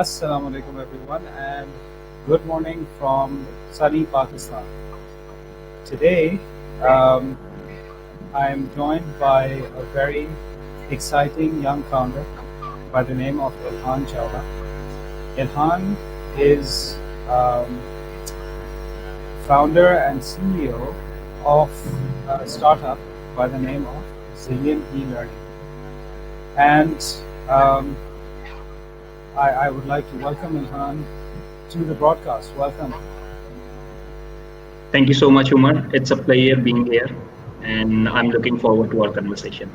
Assalamu alaikum everyone and good morning from sunny Pakistan. Today um, I am joined by a very exciting young founder by the name of Ilhan Chawla. Ilhan is founder and CEO of a startup by the name of Zillion E-Learning. And um, I would like to welcome Ilhan to the broadcast. Welcome. Thank you so much, Umar. It's a pleasure being here, and I'm looking forward to our conversation.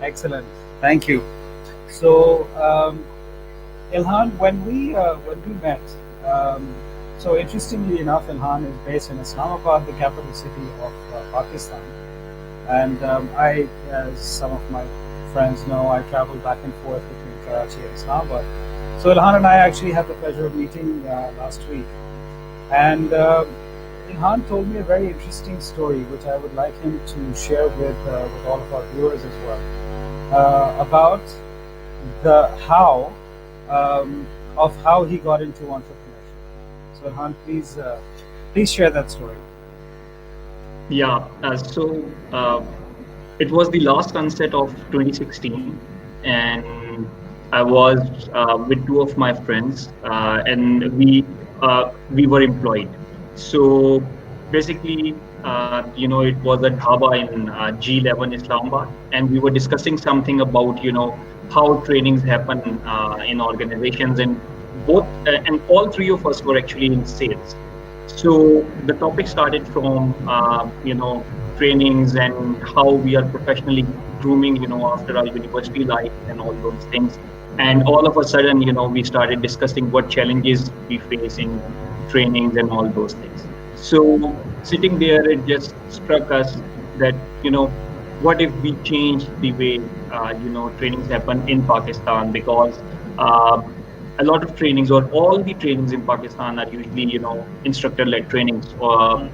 Excellent. Thank you. So, Ilhan, when we met, um, so interestingly enough, Ilhan is based in Islamabad, the capital city of Pakistan, and as some of my friends know, I travel back and forth between Karachi and Islamabad. So, Ilhan and I actually had the pleasure of meeting last week, and Ilhan told me a very interesting story, which I would like him to share with all of our viewers as well, about the how of how he got into entrepreneurship. So, Ilhan, please share that story. Yeah, it was the last sunset of 2016, and I was with two of my friends, and we were employed. So basically, it was a dhaba in G11 Islamabad, and we were discussing something about how trainings happen in organizations, and all three of us were actually in sales. So the topic started from trainings and how we are professionally grooming after our university life and all those things. And all of a sudden we started discussing what challenges we face in trainings and all those things. So sitting there, it just struck us that what if we change the way trainings happen in Pakistan, because uh, a lot of trainings, or all the trainings in Pakistan, are usually instructor-led trainings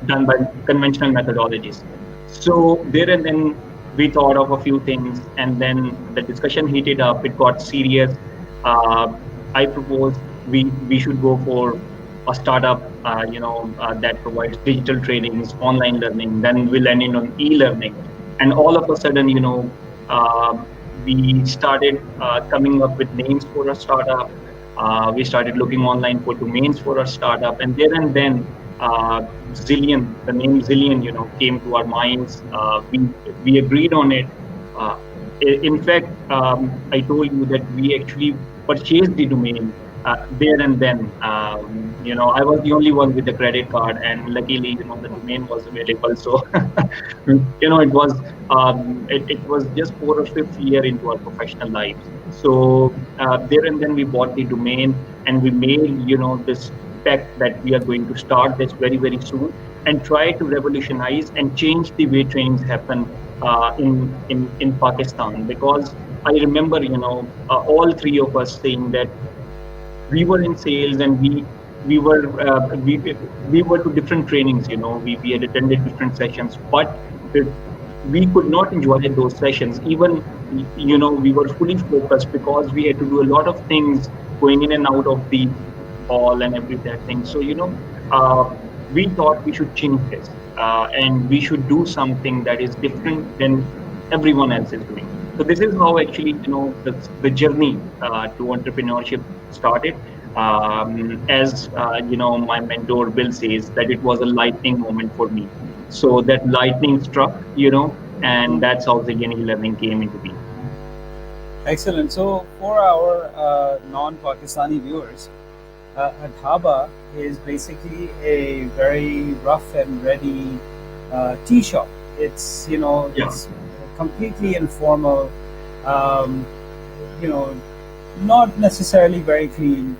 done by conventional methodologies. So there and then we thought of a few things, and then the discussion heated up. It got serious. Uh, I proposed we should go for a startup, that provides digital trainings, online learning. Then we landed on e-learning, and all of a sudden, uh, we started coming up with names for a startup. We started looking online for domains for our startup, and there and then Zillion, the name Zillion, came to our minds. We agreed on it. Uh, in fact, I told you that we actually purchased the domain there and then. I was the only one with the credit card, and luckily, the domain was available. So, it was just 4th or 5th year into our professional lives. So there and then we bought the domain, and we made this pact that we are going to start this very very soon, and try to revolutionize and change the way trainings happen in Pakistan. Because I remember all three of us saying that we were in sales, and we were we were to different trainings. We had attended different sessions, but it, we could not enjoy those sessions. Even we were fully focused because we had to do a lot of things, going in and out of the hall and every that thing. So uh, we thought we should change this, and we should do something that is different than everyone else is doing. So this is how actually the journey to entrepreneurship started. As my mentor Bill says, that it was a lightning moment for me. So that lightning struck, and that's how the e-learning came into being. Excellent. So, for our non-Pakistani viewers, Adhaba is basically a very rough and ready tea shop. It's Yeah, it's completely informal. Um, you know, not necessarily very clean,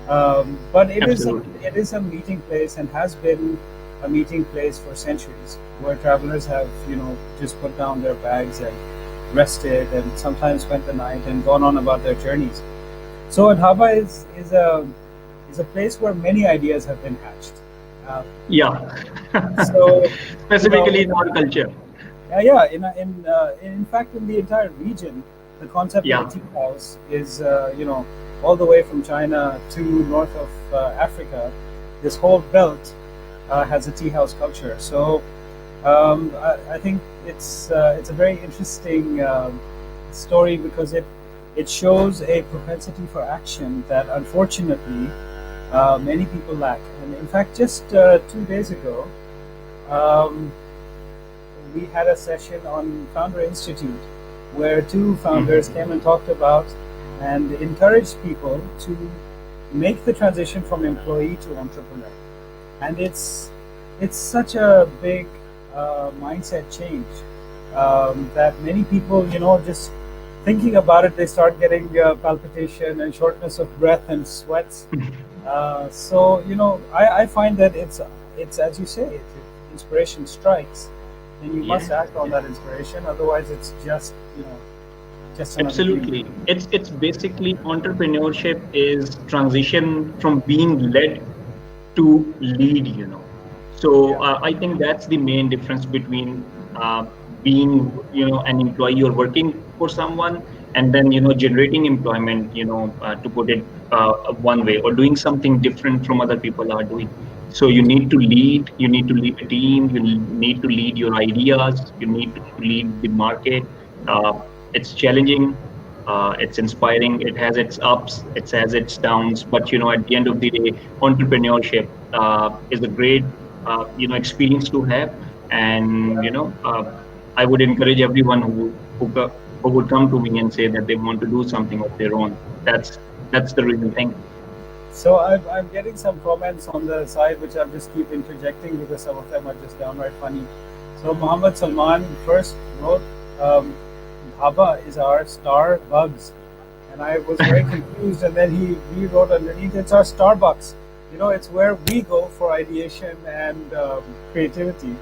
but absolutely. it is a meeting place and has been a meeting place for centuries, where travelers have just put down their bags and rested, and sometimes spent the night and gone on about their journeys. So Adhaba is a place where many ideas have been hatched. Uh, Yeah, so you know specifically in our culture. yeah, in fact, in the entire region, the concept of a Yeah. tea house is, all the way from China to north of Africa. This whole belt has a tea house culture. So I think it's a very interesting story because it shows a propensity for action that unfortunately many people lack. And in fact, just 2 days ago, um, we had a session on Founder Institute where two founders Mhm. came and talked about and encouraged people to make the transition from employee to entrepreneur. And it's such a big mindset change that many people, just thinking about it, they start getting palpitation and shortness of breath and sweats. So I find that it's as you say, if inspiration strikes, then you must Yeah. act on that inspiration. Otherwise, it's just another dream. Absolutely. It's basically entrepreneurship is transition from being led to lead, so Yeah, I think that's the main difference between being an employee or working for someone, and then generating employment, to put it one way, or doing something different from other people are doing. So you need to lead a team, you need to lead your ideas, you need to lead the market. uh, it's challenging, it's inspiring, it has its ups, it has its downs, but at the end of the day, entrepreneurship is a great experience to have. And I would encourage everyone who would come to me and say that they want to do something of their own. That's the real thing. so I'm getting some comments on the side which I'll just keep interjecting because some of them are just downright funny. So Muhammad Salman first wrote, Dhaba is our Starbucks, and I was very confused. And then he wrote underneath, it's our Starbucks. It's where we go for ideation and creativity,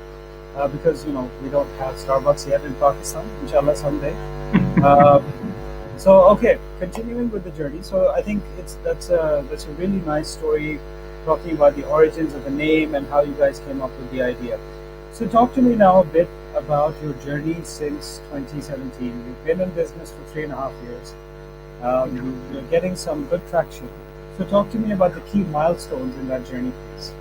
because we don't have Starbucks yet in Pakistan. Inshallah someday. Um, so okay, continuing with the journey. So I think that's a really nice story, talking about the origins of the name and how you guys came up with the idea. So talk to me now a bit about your journey since 2017. You've been in business for 3.5 years. You're getting some good traction. So talk to me about the key milestones in that journey, please.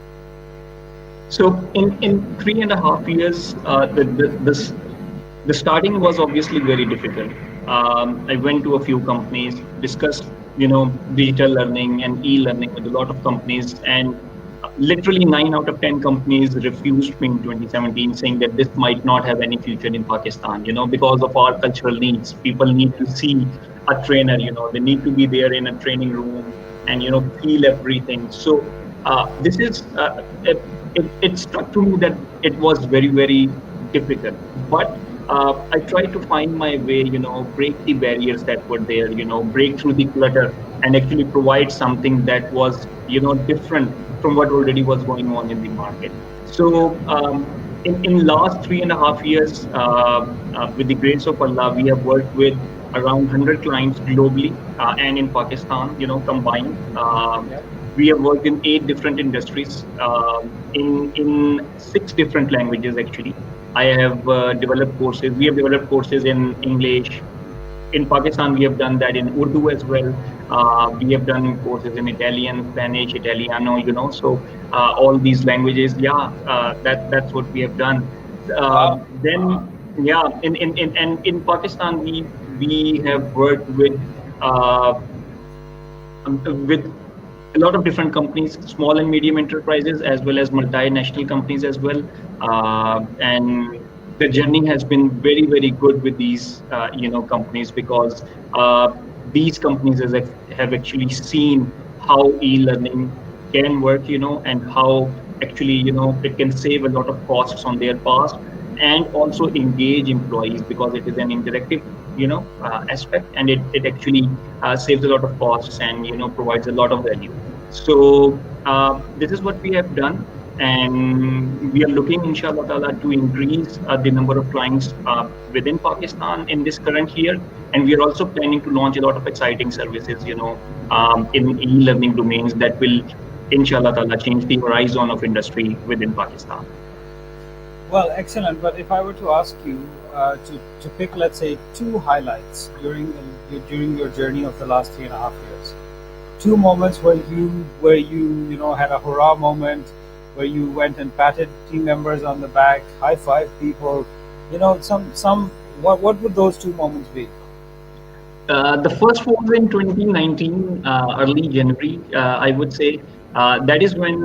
So in 3.5 years, the starting was obviously very difficult. I went to a few companies, discussed, digital learning and e-learning with a lot of companies, and literally 9 out of 10 companies refused me in 2017, saying that this might not have any future in Pakistan, because of our cultural needs. People need to see a trainer, they need to be there in a training room and, feel everything. So this is it struck to me that it was very, very difficult. But I tried to find my way, break the barriers that were there, break through the clutter and actually provide something that was, different from what already was going on in the market. Yeah. So in last 3.5 years, with the grace of Allah, we have worked with around 100 clients globally and in Pakistan, combined. Yeah. We have worked in 8 different industries, in 6 different languages actually. I have developed courses. We have developed courses in English. In Pakistan, we have done that in Urdu as well. We have done courses in Italian, Spanish, Italiano. So all these languages, yeah, that's what we have done. Wow. Then, yeah, in Pakistan, we have worked uh, with a lot of different companies, small and medium enterprises, as well as multinational companies as well. And the journey has been very, very good with these, companies, because uh, these companies have actually seen how e-learning can work, and how actually, it can save a lot of costs on their past, and also engage employees, because it is an interactive, aspect, and it actually saves a lot of costs, and provides a lot of value. So this is what we have done, and we are looking, inshallah ta'ala, to increase the number of clients within Pakistan in this current year. And we are also planning to launch a lot of exciting services, in e-learning domains that will, inshallah ta'ala, change the horizon of industry within Pakistan. Well, excellent. But if I were to ask you to pick, let's say, two highlights during your journey of the last 3.5 years, two moments where you had a hurrah moment, where you went and patted team members on the back, high five people, some what would those two moments be? The first was in 2019, early January, I would say. That is when,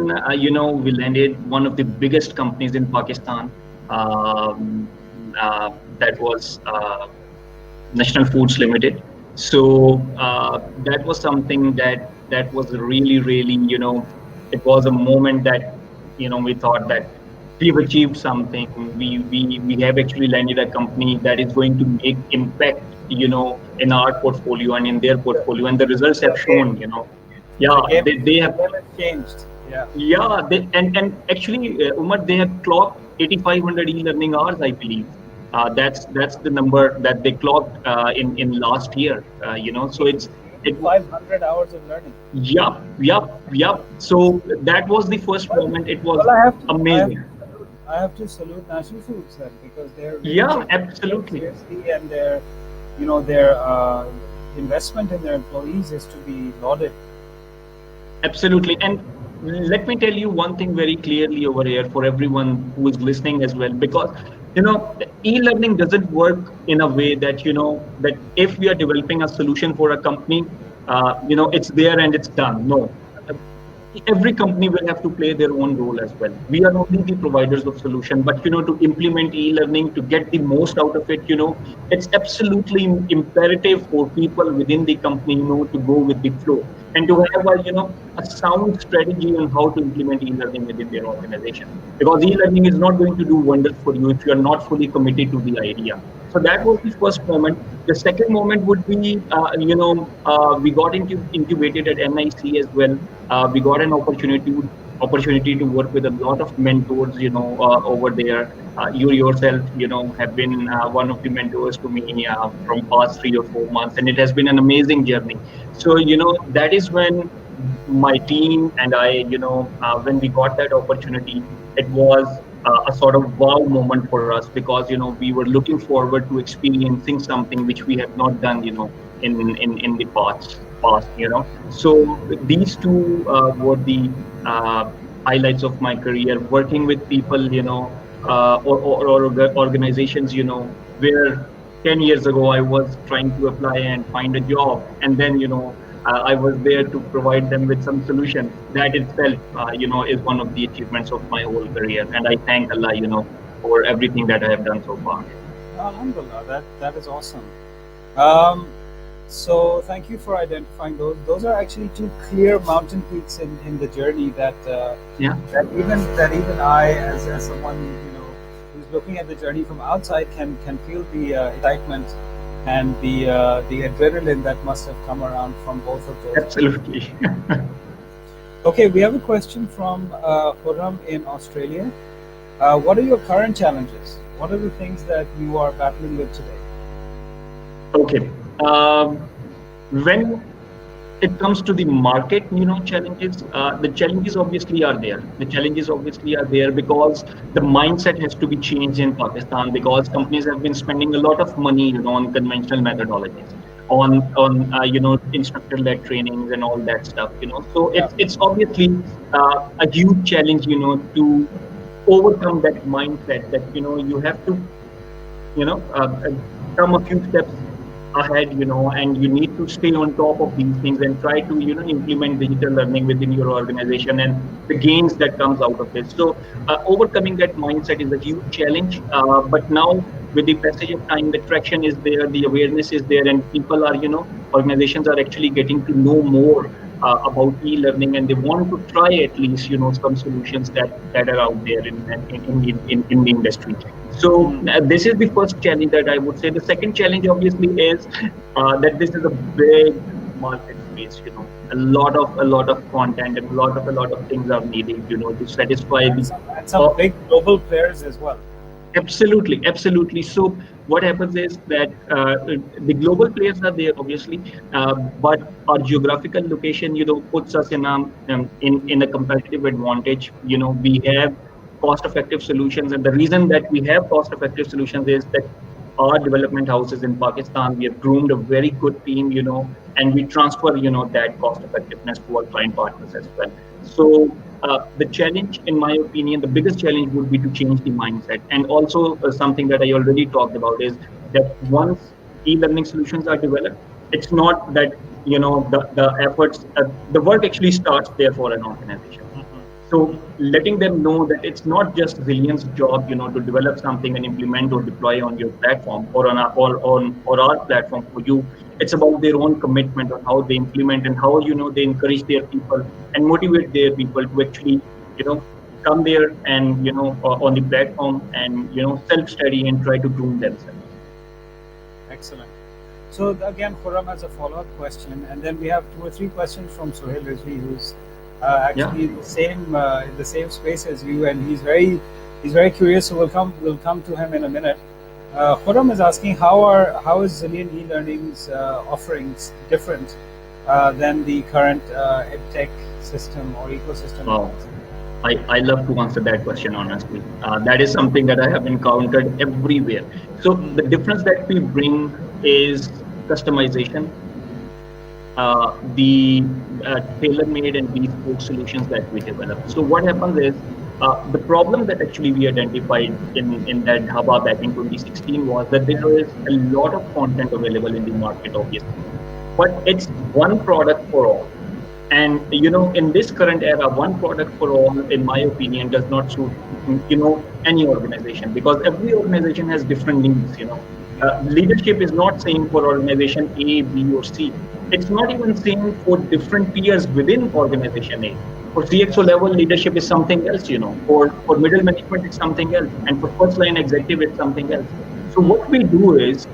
we landed one of the biggest companies in Pakistan. Um, that was National Foods Limited. So that was something that was really, really, it was a moment that, we thought that we've achieved something. We have actually landed a company that is going to make impact, in our portfolio and in their portfolio, and the results have The game, shown, yeah, the game, they the have, game has changed. Yeah. yeah, and actually, Umar, they have clocked 8,500 e-learning hours, I believe. That's the number that they clocked in last year. So 80, it 8,500 hours of learning. yup. So that was the first Well, moment. It was well, amazing. I have to salute National Foods then, because they're really Yeah, taking it very absolutely. seriously, and their investment in their employees is to be lauded. Absolutely. And let me tell you one thing very clearly over here for everyone who is listening as well, because e-learning doesn't work in a way that that if we are developing a solution for a company, it's there and it's done. No, every company will have to play their own role as well. We are only the providers of solution, but to implement e-learning, to get the most out of it, it's absolutely imperative for people within the company, to go with the flow and to have a sound strategy on how to implement e-learning within their organization. Because e-learning is not going to do wonders for you if you are not fully committed to the idea. So that was the first moment. The second moment would be, we got incubated at NIC as well. We got an opportunity to work with a lot of mentors, over there. You yourself, have been one of the mentors to me from past 3 or 4 months, and it has been an amazing journey. So that is when my team and I, when we got that opportunity, it was a sort of wow moment for us, because we were looking forward to experiencing something which we have not done, in the past. So these two were the highlights of my career, working with people, or organizations, where 10 years ago I was trying to apply and find a job, and then I was there to provide them with some solutions. That itself, is one of the achievements of my whole career, and I thank Allah, for everything that I have done so far. Alhamdulillah, that is awesome. Um, so thank you for identifying those. Those are actually two clear mountain peaks in the journey Yeah, that even I, as someone who's looking at the journey from outside, can feel the excitement and the adrenaline that must have come around from both of those. absolutely. Okay, we have a question from Khurram in Australia. What are your current challenges? What are the things that you are battling with today? Okay. When it comes to the market, challenges, the challenges obviously are there. The challenges obviously are there because the mindset has to be changed in Pakistan, because companies have been spending a lot of money, on conventional methodologies, on instructor-led trainings and all that stuff. So Yeah. it's obviously a huge challenge, to overcome that mindset that you have to come a few steps ahead, and you need to stay on top of these things and try to, implement digital learning within your organization and the gains that comes out of it. So overcoming that mindset is a huge challenge. But now with the passage of time, the traction is there, the awareness is there, and people are, organizations are actually getting to know more about e-learning, and they want to try at least, some solutions that are out there in the industry. So Mm. this is the first challenge that I would say. The second challenge obviously is that this is a big market space. A lot of content and a lot of things are needed. To satisfy And the. some Uh, big global players as well. absolutely. So what happens is that the global players are there obviously, but our geographical location, puts us in a competitive advantage. We have cost-effective solutions. And the reason that we have cost-effective solutions is that our development houses in Pakistan, we have groomed a very good team, and we transfer, that cost-effectiveness to our client partners as well. So the challenge, in my opinion, the biggest challenge would be to change the mindset. And also something that I already talked about is that once e-learning solutions are developed, it's not that the efforts, the work actually starts there for an organization. So letting them know that it's not just Zillion's job, to develop something and implement or deploy on your platform or on our platform for you. It's about their own commitment on how they implement and how they encourage their people and motivate their people to actually come there and on the platform and self-study and try to groom themselves. Excellent. So again, Khurram has a follow-up question, and then we have 2 or 3 questions from Sohail Rizvi, who's actually in the same space as you, and he's very curious. So we'll come to him in a minute. Khurram is asking how is Zillion E-Learning's offerings different than the current edtech system or ecosystem? Wow. I love to answer that question honestly. That is something that I have encountered everywhere. So the difference that we bring is customization, the tailor-made and bespoke solutions that we develop. So what happens is the problem that actually we identified in that Adhaba back in 2016 was that there is a lot of content available in the market, obviously, but it's one product for all. And in this current era, one product for all, in my opinion, does not suit any organization, because every organization has different needs. Leadership is not same for organization A, B, or C. It's not even same for different tiers within organization A. For CXO level, leadership is something else. For middle management, it's something else, and for first line executive, it's something else. So what we do is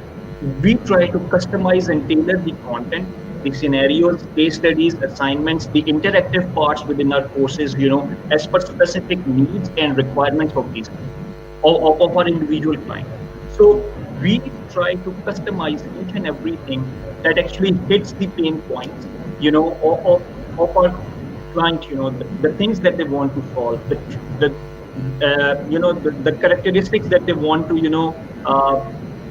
we try to customize and tailor the content, the scenarios, case studies, assignments, the interactive parts within our courses, as per specific needs and requirements of these of our individual client. So we try to customize each and everything that actually hits the pain points, of our client, the things that they want to solve, the characteristics that they want to,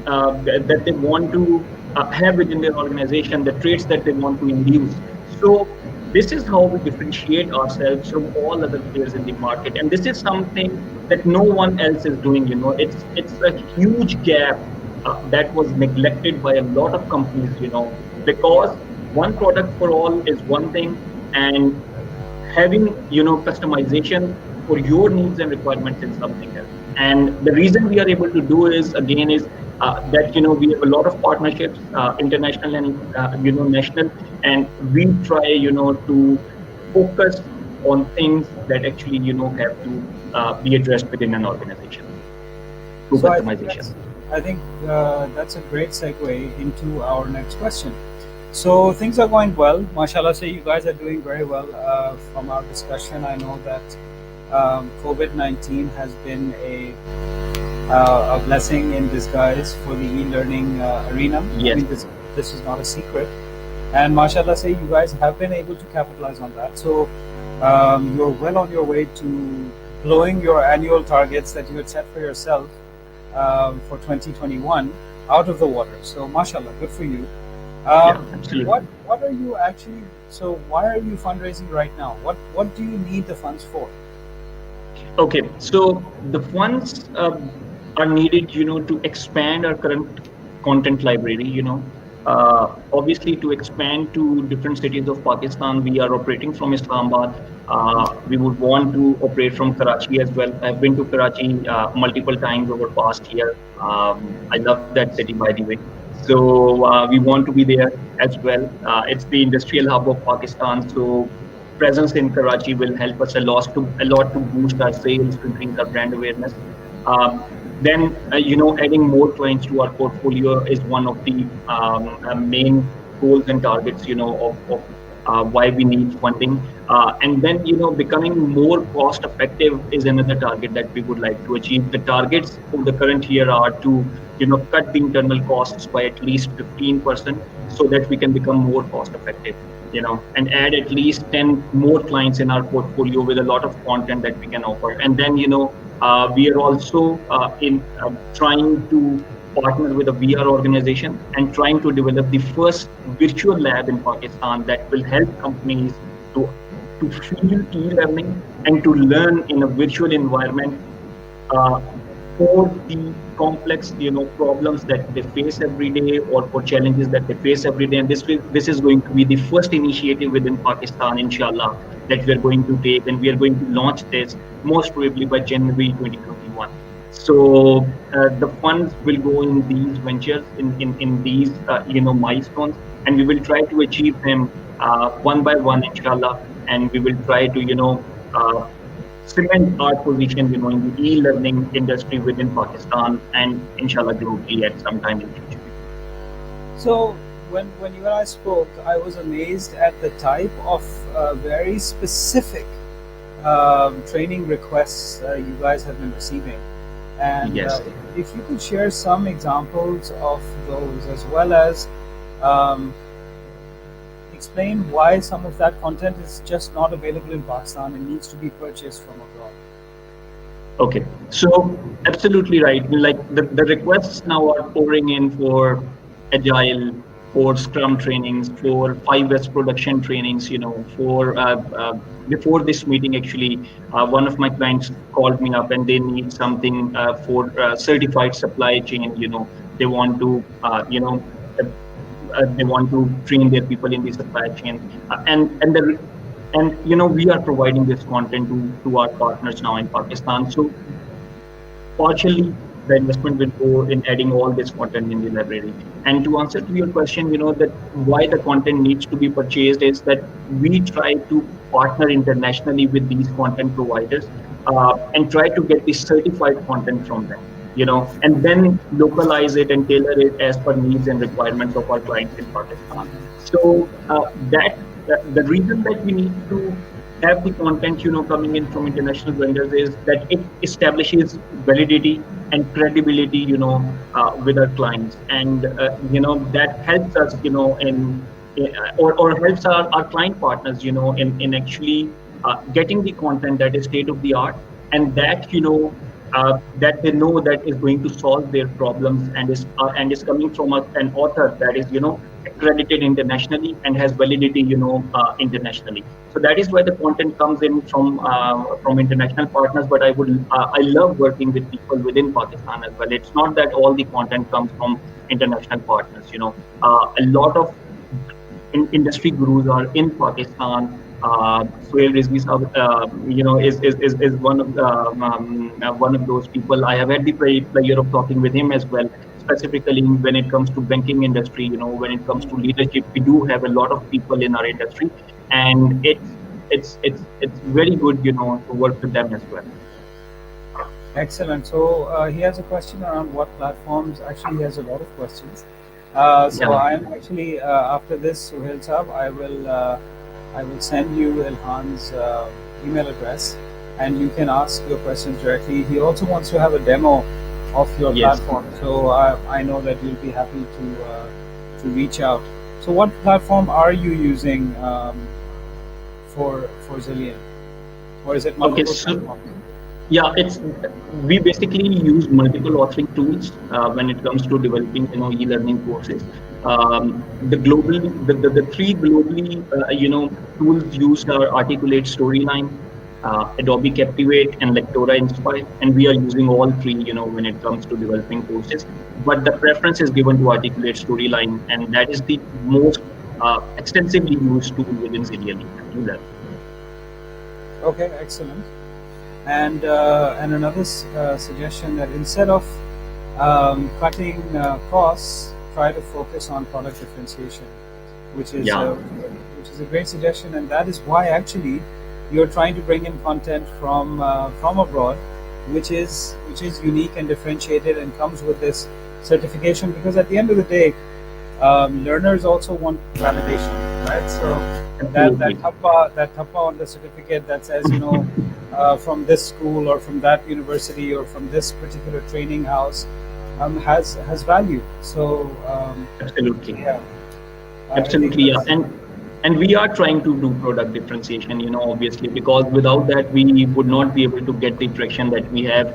that they want to have within their organization, the traits that they want to induce. So this is how we differentiate ourselves from all other players in the market, and this is something that no one else is doing. It's a huge gap that was neglected by a lot of companies. Because one product for all is one thing, and having customization for your needs and requirements is something else. And the reason we are able to do is that we have a lot of partnerships, international and national, and we try to focus on things that actually have to be addressed within an organization through So customization. I think that's a great segue into our next question. So things are going well, mashallah. Say you guys are doing very well. From our discussion, I know that COVID-19 has been a blessing in disguise for the e-learning arena. Yes. I mean, this is not a secret, and mashallah, say you guys have been able to capitalize on that. So you're well on your way to blowing your annual targets that you had set for yourself for 2021 out of the water. So mashallah, good for you. Yeah, absolutely. What are you actually? So why are you fundraising right now? What do you need the funds for? Okay, so the funds are needed, to expand our current content library. Obviously, to expand to different cities of Pakistan, we are operating from Islamabad. We would want to operate from Karachi as well. I've been to Karachi multiple times over past year. I love that city, by the way. So we want to be there as well. It's the industrial hub of Pakistan. So presence in Karachi will help us a lot to boost our sales, to increase our brand awareness. Then, adding more clients to our portfolio is one of the main goals and targets, of why we need funding. And then, becoming more cost effective is another target that we would like to achieve. The targets for the current year are to, cut the internal costs by at least 15%, so that we can become more cost effective, and add at least 10 more clients in our portfolio with a lot of content that we can offer. And then, We are also in trying to partner with a VR organization and trying to develop the first virtual lab in Pakistan that will help companies to to feel e-learning and to learn in a virtual environment uh, for the complex problems that they face every day, or for challenges that they face every day. And this is going to be the first initiative within Pakistan, inshallah, that we are going to take, and we are going to launch this most probably by January 2021. So the funds will go in these ventures, in these milestones, and we will try to achieve them one by one, inshallah. And we will try to uh, cement our position, in the e-learning industry within Pakistan and inshallah globally at some time in future. So when you and I spoke, I was amazed at the type of very specific training requests you guys have been receiving. And Yes. if you could share some examples of those, as well as um, explain why some of that content is just not available in Pakistan and needs to be purchased from abroad. Okay. So absolutely right. Like the requests now are pouring in for agile, for Scrum trainings, for 5S production trainings. For before this meeting, actually, one of my clients called me up and they need something for certified supply chain. They want to they want to train their people in the supply chain, and we are providing this content to our partners now in Pakistan. So partially the investment will go in adding all this content in the library. And to answer to your question, that why the content needs to be purchased is that we try to partner internationally with these content providers, and try to get the certified content from them, and then localize it and tailor it as per needs and requirements of our clients in Pakistan. So the reason that we need to have the content coming in from international vendors is that it establishes validity and credibility with our clients, and that helps us or helps our client partners in actually getting the content that is state of the art, and that they know that is going to solve their problems, and is coming from an author that is accredited internationally and has validity internationally. So that is why the content comes in from international partners. But I love working with people within Pakistan as well. It's not that all the content comes from international partners. A lot of industry gurus are in Pakistan. Sohail Rizvi sahab, is one of those people. I have had the pleasure of talking with him as well, specifically when it comes to banking industry. When it comes to leadership, we do have a lot of people in our industry, and it's very good, to work with them as well. Excellent. So he has a question around what platforms. Actually, he has a lot of questions. So Yeah. I am actually after this, Suhail Saab, I will send you Ilhan's email address, and you can ask your questions directly. He also wants to have a demo of your Yes. platform, so I know that you'll be happy to reach out. So, what platform are you using for Zillion, or is it Okay. multiple So platforms? yeah, we basically use multiple authoring tools when it comes to developing e-learning courses. The three globally tools used are Articulate Storyline, Adobe Captivate, and Lectora Inspire, and we are using all three when it comes to developing courses. But the preference is given to Articulate Storyline, and that is the most extensively used tool within Zillion E-Learning. Okay, excellent. And another suggestion, that instead of cutting costs, try to focus on product differentiation, which is Yeah. which is a great suggestion, and that is why actually you're trying to bring in content from abroad, which is unique and differentiated and comes with this certification. Because at the end of the day, learners also want validation, right? So Absolutely. that thappa on the certificate that says, from this school or from that university or from this particular training house, has value. So Absolutely. yeah, I think Absolutely, yeah. that's And And we are trying to do product differentiation, obviously, because without that we would not be able to get the traction that we have,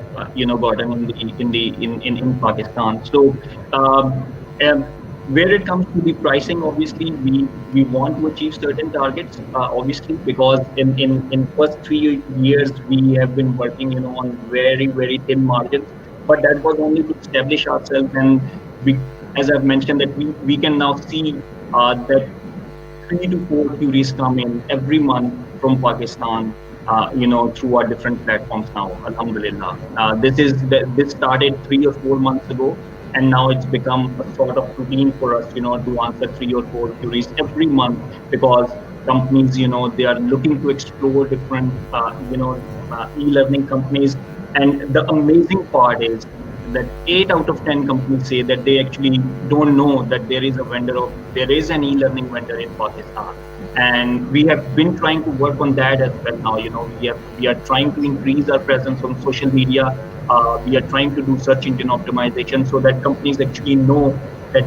gotten in Pakistan. So, um, where it comes to the pricing, obviously, we want to achieve certain targets, obviously, because in first 3 years we have been working, on very very thin margins, but that was only to establish ourselves, and we, as I've mentioned, that we can now see that 3 to 4 queries come in every month from Pakistan, through our different platforms now. Alhamdulillah. This started 3 or 4 months ago, and now it's become a sort of routine for us, to answer 3 or 4 queries every month, because companies, they are looking to explore different, e-learning companies. And the amazing part is that 8 out of 10 companies say that they actually don't know that there is an e-learning vendor in Pakistan. And we have been trying to work on that as well now. We are trying to increase our presence on social media. We are trying to do search engine optimization so that companies actually know that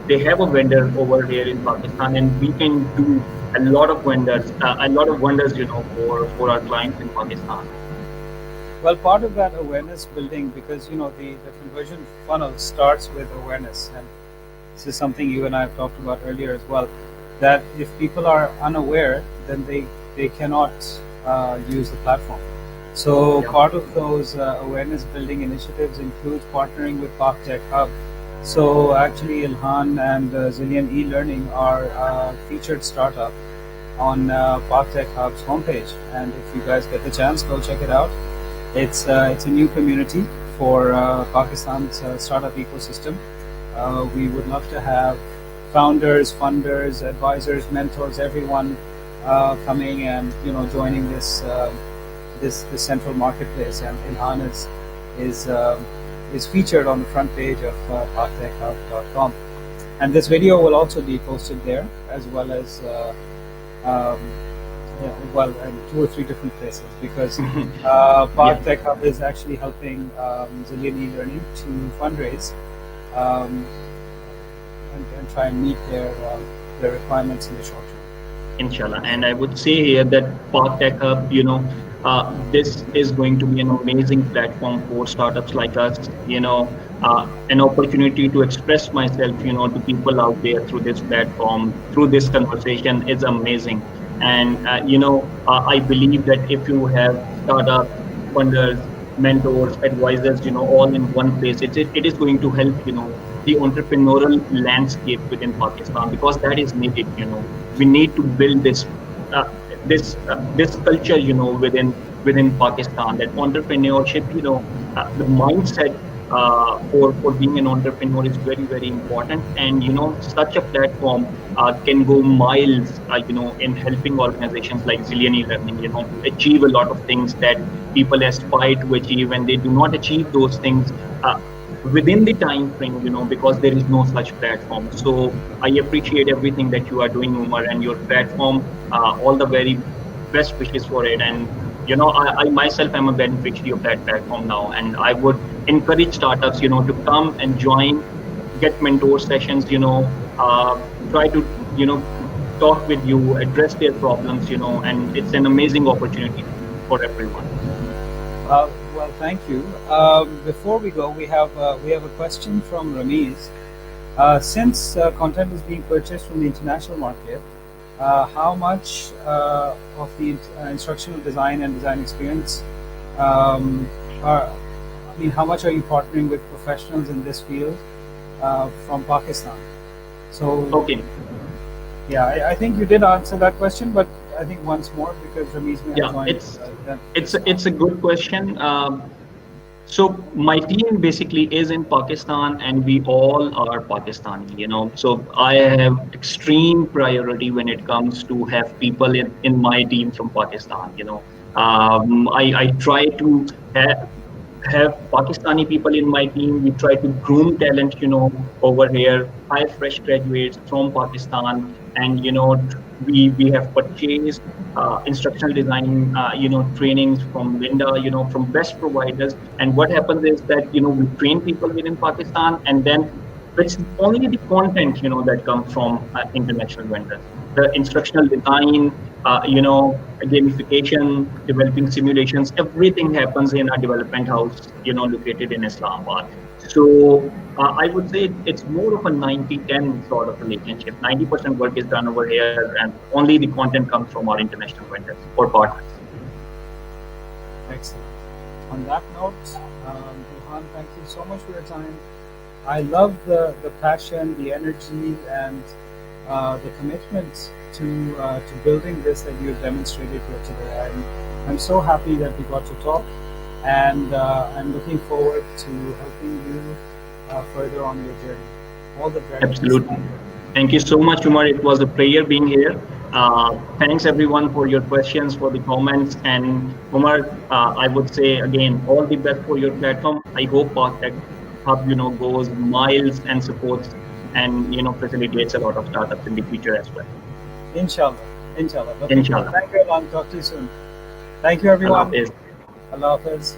they have a vendor over here in Pakistan, and we can do a lot of wonders, for our clients in Pakistan. Well, part of that awareness building, because the conversion funnel starts with awareness, and this is something you and I have talked about earlier as well. That if people are unaware, then they cannot use the platform. So Yeah. part of those awareness building initiatives includes partnering with PakTekHub. So actually, Ilhan and Zillion E-Learning are featured startup on PakTekHub's homepage, and if you guys get the chance, go check it out. It's a new community for Pakistan's startup ecosystem. We would love to have founders, funders, advisors, mentors, everyone coming and joining this central marketplace. And Ilhan is featured on the front page of PakTekHub.com. And this video will also be posted there, as well as um, in 2 or 3 different places, because Yeah. PakTekHub is actually helping Zillion E-Learning to fundraise um, and try and meet their requirements in the short term. Inshallah. And I would say here that PakTekHub, this is going to be an amazing platform for startups like us, an opportunity to express myself, to people out there through this platform, through this conversation is amazing. And, I believe that if you have startups, funders, mentors, advisors, all in one place, it is going to help, the entrepreneurial landscape within Pakistan, because that is needed. We need to build uh, this culture, within Pakistan, that entrepreneurship, the mindset for being an entrepreneur is very very important. And such a platform can go miles, in helping organizations like Zillion E-Learning, to achieve a lot of things that people aspire to achieve, and they do not achieve those things within the time frame, because there is no such platform. So I appreciate everything that you are doing, Umar, and your platform. All the very best wishes for it. And I myself am a beneficiary of that platform now, and I would encourage startups, to come and join, get mentor sessions, try to, talk with you, address their problems, and it's an amazing opportunity for everyone. Well, thank you. Before we go, we have a question from Ramiz. Since content is being purchased from the international market, how much of the instructional design and design experience how much are you partnering with professionals in this field from Pakistan? So, Okay. yeah, I think you did answer that question, but I think once more, because Ramiz may have Yeah, joined it's just now. it's a good question. So my team basically is in Pakistan, and we all are Pakistani. So I have extreme priority when it comes to have people in my team from Pakistan. I try to have Pakistani people in my team. We try to groom talent, over here, hire fresh graduates from Pakistan, and we have purchased instructional design, trainings from Linda, from best providers. And what happens is that we train people within Pakistan, and then It's only the content, that comes from international vendors. The instructional design, gamification, developing simulations, everything happens in a development house, located in Islamabad. So I would say it's more of a 90-10 sort of relationship. 90% work is done over here, and only the content comes from our international vendors or partners. Excellent. On that note, Ilhan, thank you so much for your time. I love the passion, the energy, and the commitment to building this that you've demonstrated here today. I'm so happy that we got to talk, and I'm looking forward to helping you further on your journey. All the very best. Absolutely. Thank you so much, Umar. It was a pleasure being here. Thanks everyone for your questions, for the comments, and Umar, I would say again, all the best for your platform. I hope PakTech Hub, goes miles and supports and facilitates a lot of startups in the future as well. Inshallah. Inshallah. Looking forward. Inshallah. Thank you, Ilhan. Talk to you soon. Thank you, Allah everyone. Hafiz. Allah Hafiz.